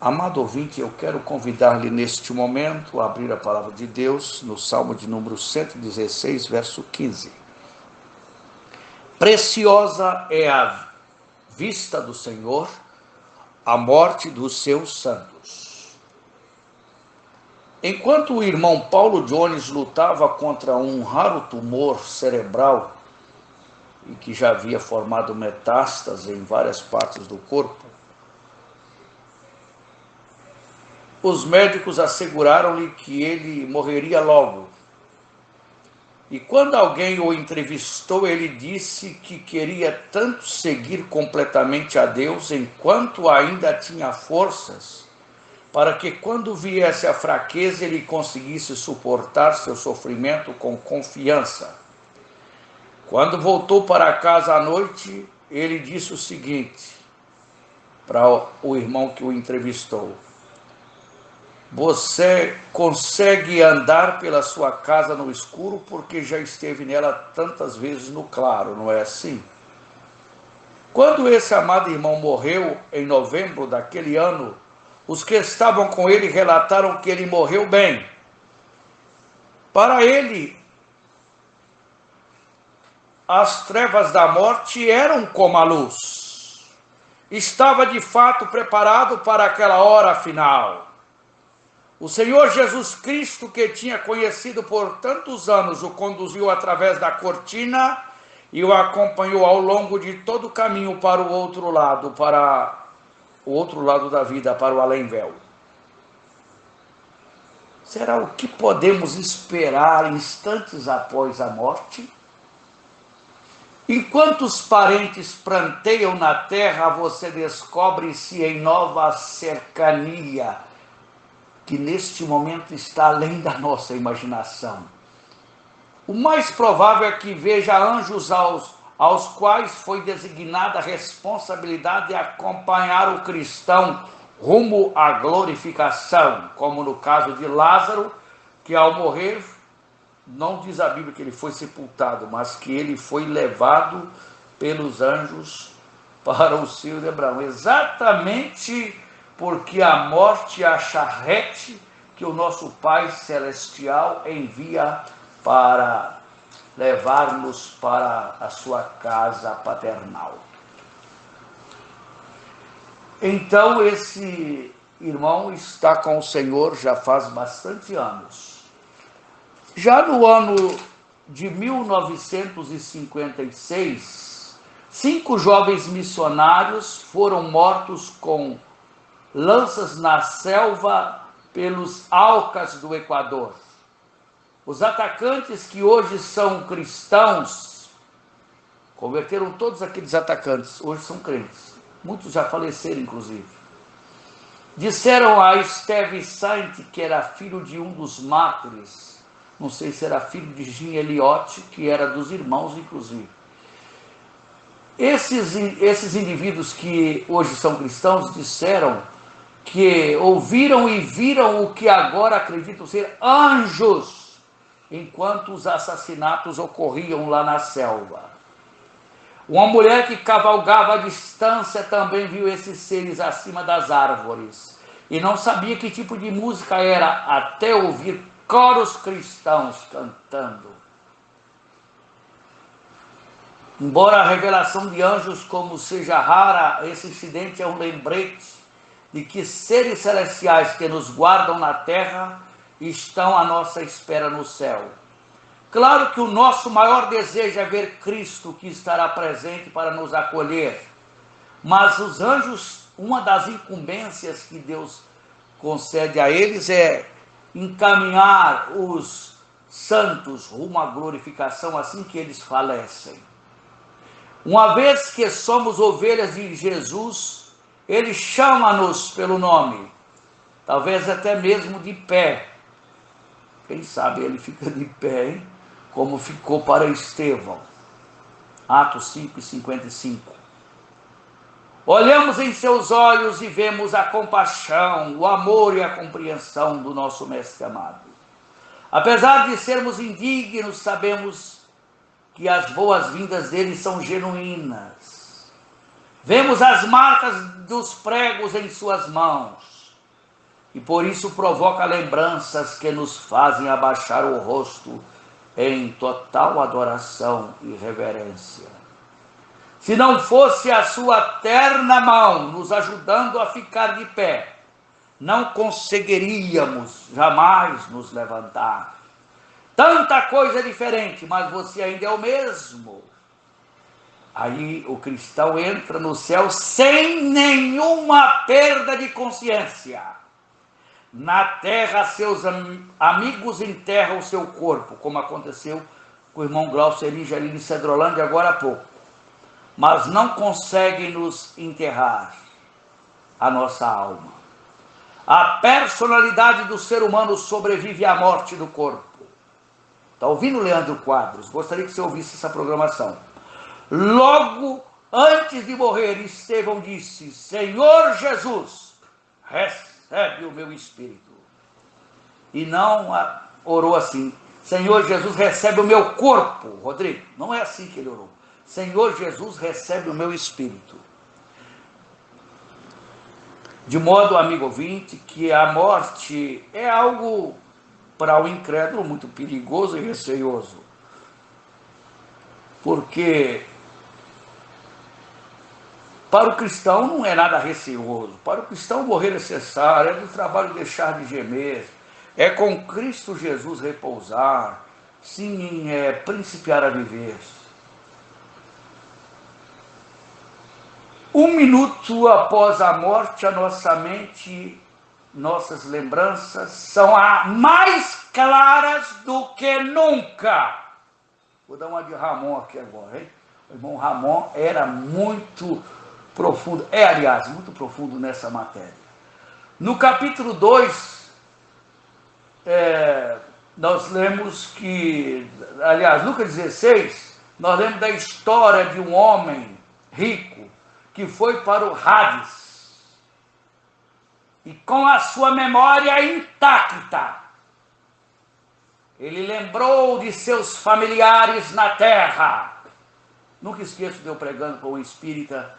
Amado ouvinte, eu quero convidar-lhe neste momento a abrir a palavra de Deus no Salmo de número 116, verso 15. Preciosa é a vista do Senhor, a morte dos seus santos. Enquanto o irmão Paulo Jones lutava contra um raro tumor cerebral, e que já havia formado metástase em várias partes do corpo, os médicos asseguraram-lhe que ele morreria logo. E quando alguém o entrevistou, ele disse que queria tanto seguir completamente a Deus enquanto ainda tinha forças, para que quando viesse a fraqueza ele conseguisse suportar seu sofrimento com confiança. Quando voltou para casa à noite, ele disse o seguinte para o irmão que o entrevistou: você consegue andar pela sua casa no escuro porque já esteve nela tantas vezes no claro, não é assim? Quando esse amado irmão morreu em novembro daquele ano, os que estavam com ele relataram que ele morreu bem. Para ele, as trevas da morte eram como a luz. Estava de fato preparado para aquela hora final. O Senhor Jesus Cristo, que tinha conhecido por tantos anos, o conduziu através da cortina e o acompanhou ao longo de todo o caminho para o outro lado da vida, para o além-véu. Será o que podemos esperar instantes após a morte? Enquanto os parentes pranteiam na terra, você descobre-se em nova cercania, que neste momento está além da nossa imaginação. O mais provável é que veja anjos aos quais foi designada a responsabilidade de acompanhar o cristão rumo à glorificação, como no caso de Lázaro, que ao morrer, não diz a Bíblia que ele foi sepultado, mas que ele foi levado pelos anjos para o seio de Abraão, exatamente porque a morte é a charrete que o nosso Pai Celestial envia para levar-nos para a sua casa paternal. Então esse irmão está com o Senhor já faz bastante anos. Já no ano de 1956, 5 jovens missionários foram mortos com lanças na selva pelos Aucas do Equador. Os atacantes, que hoje são cristãos, converteram todos aqueles atacantes, hoje são crentes. Muitos já faleceram, inclusive. Disseram a Steve Saint, que era filho de um dos mártires, não sei se era filho de Jean Eliot, que era dos irmãos, inclusive. Esses indivíduos que hoje são cristãos disseram que ouviram e viram o que agora acreditam ser anjos, enquanto os assassinatos ocorriam lá na selva. Uma mulher que cavalgava à distância também viu esses seres acima das árvores e não sabia que tipo de música era, até ouvir coros cristãos cantando. Embora a revelação de anjos como seja rara, esse incidente é um lembrete de que seres celestiais que nos guardam na terra estão à nossa espera no céu. Claro que o nosso maior desejo é ver Cristo, que estará presente para nos acolher. Mas os anjos, uma das incumbências que Deus concede a eles é encaminhar os santos rumo à glorificação assim que eles falecem. Uma vez que somos ovelhas de Jesus, ele chama-nos pelo nome, talvez até mesmo de pé. Quem sabe ele fica de pé, hein? Como ficou para Estevão. Atos 5:55. Olhamos em seus olhos e vemos a compaixão, o amor e a compreensão do nosso Mestre amado. Apesar de sermos indignos, sabemos que as boas-vindas dele são genuínas. Vemos as marcas dos pregos em suas mãos. e por isso provoca lembranças que nos fazem abaixar o rosto em total adoração e reverência. Se não fosse a sua terna mão nos ajudando a ficar de pé, não conseguiríamos jamais nos levantar. Tanta coisa diferente, mas você ainda é o mesmo. Aí o cristão entra no céu sem nenhuma perda de consciência. Na terra, seus amigos enterram o seu corpo, como aconteceu com o irmão Glaucio Erige ali em Cedrolândia agora há pouco. Mas não conseguem nos enterrar a nossa alma. A personalidade do ser humano sobrevive à morte do corpo. Está ouvindo, Leandro Quadros? Gostaria que você ouvisse essa programação. Logo antes de morrer, Estevão disse: Senhor Jesus, recebe o meu espírito. E não orou assim: Senhor Jesus, recebe o meu corpo. Rodrigo, não é assim que ele orou. Senhor Jesus, recebe o meu espírito. De modo, amigo ouvinte, que a morte é algo para o incrédulo muito perigoso e receioso. Porque para o cristão não é nada receoso. Para o cristão morrer é cessar, é do trabalho deixar de gemer, é com Cristo Jesus repousar, sim, é principiar a viver. Um minuto após a morte, a nossa mente, nossas lembranças são mais claras do que nunca. Vou dar uma de Ramon aqui agora, hein? O irmão Ramon era muito profundo, aliás, muito profundo nessa matéria. No capítulo 2, nós lemos que, aliás, Lucas 16, nós lemos da história de um homem rico que foi para o Hades e com a sua memória intacta, ele lembrou de seus familiares na terra. Nunca esqueço de eu pregando com um espírita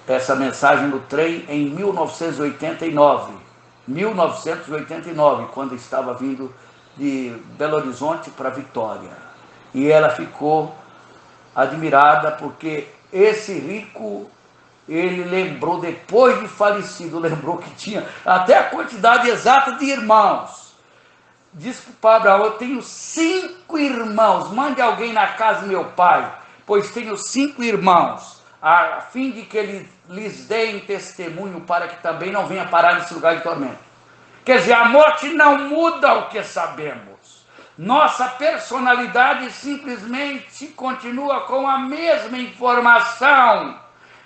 essa mensagem no trem em 1989, quando estava vindo de Belo Horizonte para Vitória. E ela ficou admirada porque esse rico, ele lembrou, depois de falecido, lembrou que tinha até a quantidade exata de irmãos. Disse para o Padre Abraão: eu tenho 5 irmãos, mande alguém na casa do meu pai, pois tenho 5 irmãos, a fim de que eles lhes deem testemunho para que também não venha parar nesse lugar de tormento. Quer dizer, a morte não muda o que sabemos. Nossa personalidade simplesmente continua com a mesma informação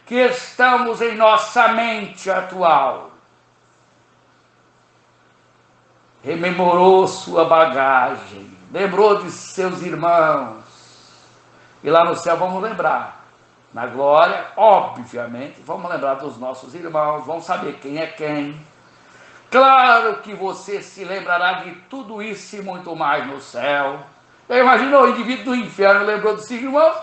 que estamos em nossa mente atual. Rememorou sua bagagem, lembrou de seus irmãos. E lá no céu vamos lembrar. Na glória, obviamente, vamos lembrar dos nossos irmãos, vamos saber quem é quem. Claro que você se lembrará de tudo isso e muito mais no céu. Imaginou o indivíduo do inferno lembrou dos seus irmãos?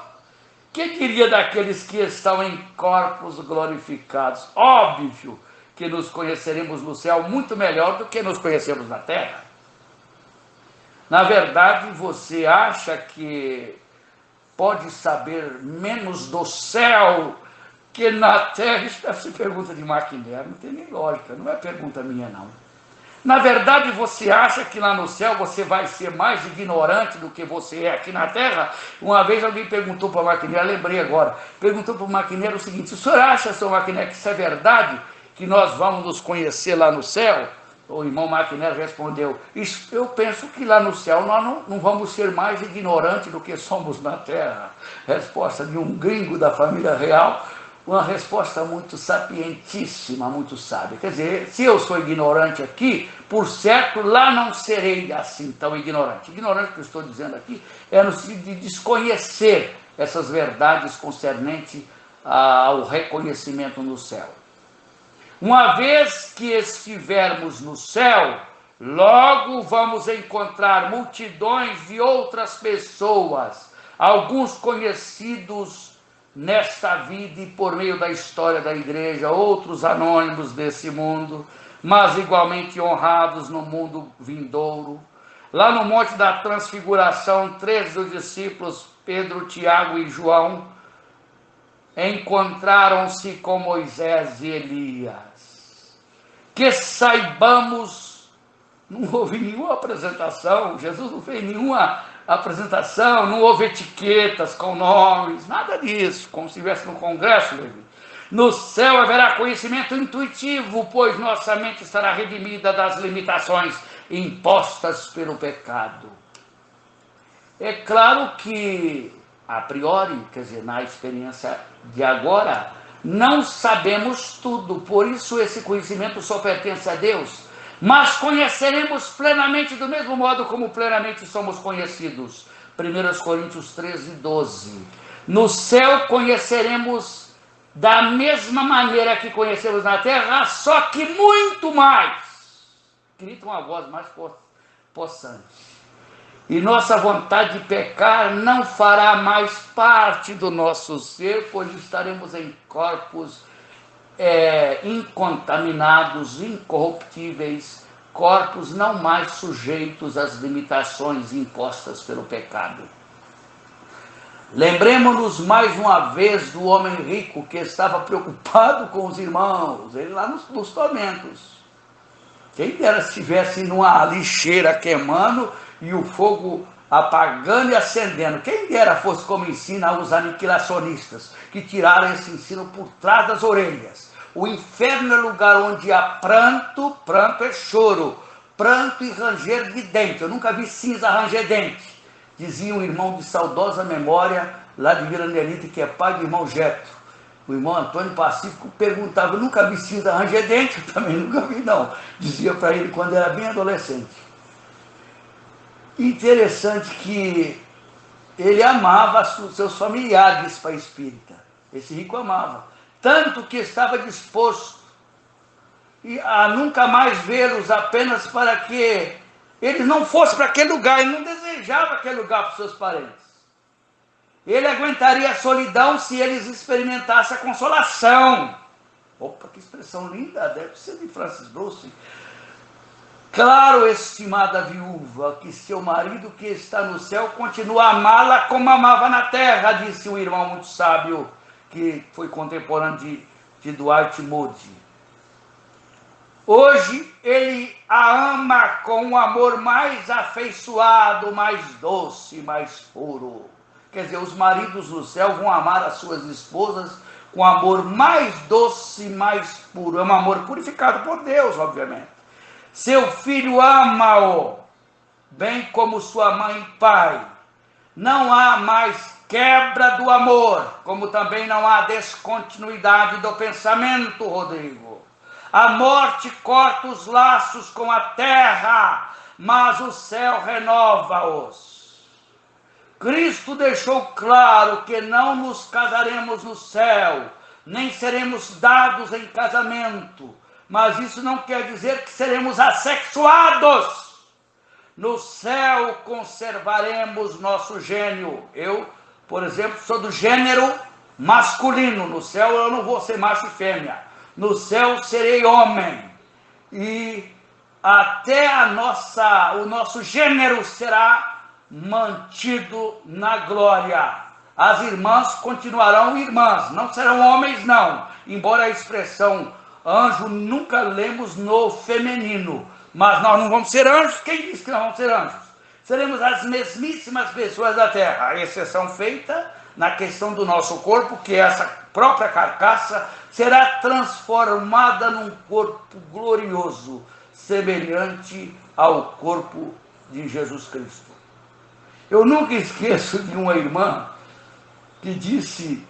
Que diria daqueles que estão em corpos glorificados? Óbvio que nos conheceremos no céu muito melhor do que nos conhecemos na terra. Na verdade, você acha que pode saber menos do céu que na terra? Isso deve ser pergunta de Maquiné, não tem nem lógica, não é pergunta minha não. Na verdade, você acha que lá no céu você vai ser mais ignorante do que você é aqui na terra? Uma vez alguém perguntou para o Maquiné, lembrei agora, perguntou para o Maquiné o seguinte: o senhor acha, seu Maquiné, que isso é verdade, que nós vamos nos conhecer lá no céu? O irmão Maquiné respondeu: eu penso que lá no céu nós não vamos ser mais ignorantes do que somos na terra. Resposta de um gringo da família real, uma resposta muito sapientíssima, muito sábia. Quer dizer, se eu sou ignorante aqui, por certo, lá não serei assim tão ignorante. Ignorante que eu estou dizendo aqui é no sentido de desconhecer essas verdades concernentes ao reconhecimento no céu. Uma vez que estivermos no céu, logo vamos encontrar multidões de outras pessoas, alguns conhecidos nesta vida e por meio da história da igreja, outros anônimos desse mundo, mas igualmente honrados no mundo vindouro. Lá no Monte da Transfiguração, 3 dos discípulos, Pedro, Tiago e João, encontraram-se com Moisés e Elias. Que saibamos, não houve nenhuma apresentação, Jesus não fez nenhuma apresentação, não houve etiquetas com nomes, nada disso, como se estivesse no congresso, Levi. No céu haverá conhecimento intuitivo, pois nossa mente estará redimida das limitações impostas pelo pecado. É claro que, a priori, quer dizer, na experiência de agora, não sabemos tudo, por isso esse conhecimento só pertence a Deus, mas conheceremos plenamente do mesmo modo como plenamente somos conhecidos. 1 Coríntios 13, 12. No céu conheceremos da mesma maneira que conhecemos na terra, só que muito mais. Grita uma voz mais possante. E nossa vontade de pecar não fará mais parte do nosso ser, pois estaremos em corpos incontaminados, incorruptíveis, corpos não mais sujeitos às limitações impostas pelo pecado. Lembremos-nos mais uma vez do homem rico que estava preocupado com os irmãos, ele lá nos tormentos. Quem dera se estivesse numa lixeira queimando e o fogo apagando e acendendo. Quem dera fosse como ensina os aniquilacionistas, que tiraram esse ensino por trás das orelhas. O inferno é lugar onde há pranto, pranto é choro, pranto e ranger de dente. Eu nunca vi cinza ranger dente. Dizia um irmão de saudosa memória, lá de Vila Nelita, que é pai do irmão Getro. O irmão Antônio Pacífico perguntava, eu nunca vi cinza ranger dente? Eu também nunca vi, não. Dizia para ele quando era bem adolescente. Interessante que ele amava seus familiares desse pai espírita. Esse rico amava. Tanto que estava disposto a nunca mais vê-los, apenas para que eles não fossem para aquele lugar. Ele não desejava aquele lugar para os seus parentes. Ele aguentaria a solidão se eles experimentassem a consolação. Opa, que expressão linda, deve ser de Francis Bruce. Claro, estimada viúva, que seu marido que está no céu continua a amá-la como amava na terra, disse um irmão muito sábio, que foi contemporâneo de Dwight Moody. Hoje ele a ama com um amor mais afeiçoado, mais doce, mais puro. Quer dizer, os maridos no céu vão amar as suas esposas com amor mais doce, mais puro. É um amor purificado por Deus, obviamente. Seu filho ama-o, bem como sua mãe e pai. Não há mais quebra do amor, como também não há descontinuidade do pensamento, Rodrigo. A morte corta os laços com a terra, mas o céu renova-os. Cristo deixou claro que não nos casaremos no céu, nem seremos dados em casamento, mas isso não quer dizer que seremos assexuados. No céu conservaremos nosso gênio. Eu, por exemplo, sou do gênero masculino. No céu eu não vou ser macho e fêmea. No céu serei homem. E até o nosso gênero será mantido na glória. As irmãs continuarão irmãs, não serão homens não. Embora a expressão anjo nunca lemos no feminino. Mas nós não vamos ser anjos. Quem disse que nós vamos ser anjos? Seremos as mesmíssimas pessoas da terra. A exceção feita na questão do nosso corpo, que essa própria carcaça será transformada num corpo glorioso, semelhante ao corpo de Jesus Cristo. Eu nunca esqueço de uma irmã que disse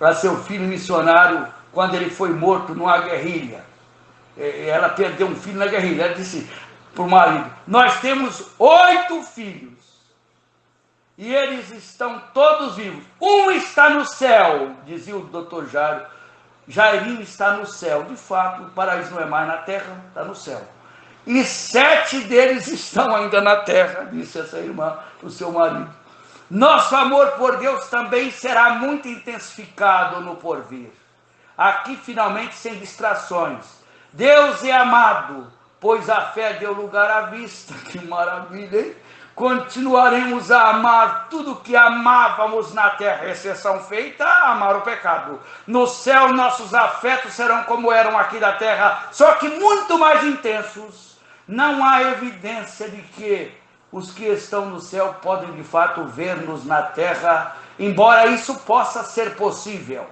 a seu filho missionário, quando ele foi morto numa guerrilha, ela perdeu um filho na guerrilha, ela disse para o marido, nós temos 8 filhos, e eles estão todos vivos, um está no céu, dizia o doutor Jairinho está no céu, de fato, o paraíso não é mais na terra, está no céu, e 7 deles estão ainda na terra, disse essa irmã para o seu marido. Nosso amor por Deus também será muito intensificado no porvir. Aqui, finalmente, sem distrações. Deus é amado, pois a fé deu lugar à vista. Que maravilha, hein? Continuaremos a amar tudo que amávamos na terra, exceção feita a amar o pecado. No céu, nossos afetos serão como eram aqui da terra, só que muito mais intensos. Não há evidência de que os que estão no céu podem de fato ver-nos na terra, embora isso possa ser possível.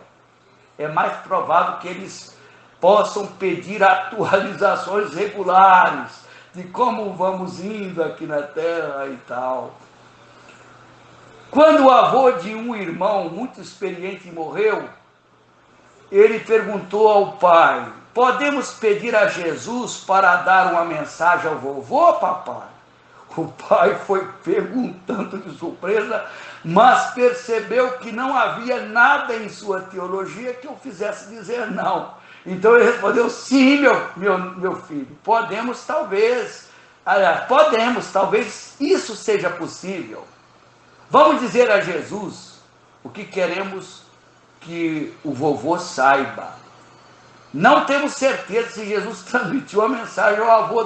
É mais provável que eles possam pedir atualizações regulares de como vamos indo aqui na terra e tal. Quando o avô de um irmão muito experiente morreu, ele perguntou ao pai: podemos pedir a Jesus para dar uma mensagem ao vovô, papai? O pai foi perguntando de surpresa, mas percebeu que não havia nada em sua teologia que o fizesse dizer não. Então ele respondeu: sim, meu filho, podemos talvez isso seja possível. Vamos dizer a Jesus o que queremos que o vovô saiba. Não temos certeza se Jesus transmitiu a mensagem ao avô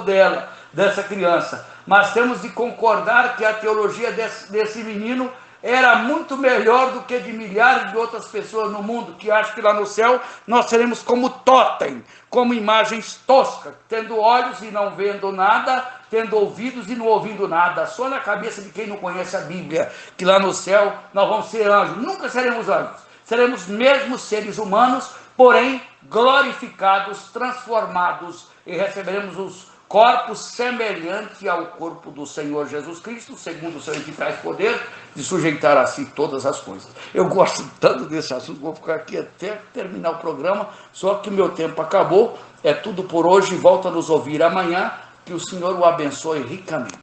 dessa criança, mas temos de concordar que a teologia desse menino era muito melhor do que de milhares de outras pessoas no mundo, que acham que lá no céu nós seremos como totem, como imagens toscas, tendo olhos e não vendo nada, tendo ouvidos e não ouvindo nada, só na cabeça de quem não conhece a Bíblia, que lá no céu nós vamos ser anjos. Nunca seremos anjos, seremos mesmo seres humanos, porém glorificados, transformados, e receberemos os corpos semelhantes ao corpo do Senhor Jesus Cristo, segundo o seu eficaz poder de sujeitar a si todas as coisas. Eu gosto tanto desse assunto, vou ficar aqui até terminar o programa, só que o meu tempo acabou. É tudo por hoje, volta a nos ouvir amanhã, que o Senhor o abençoe ricamente.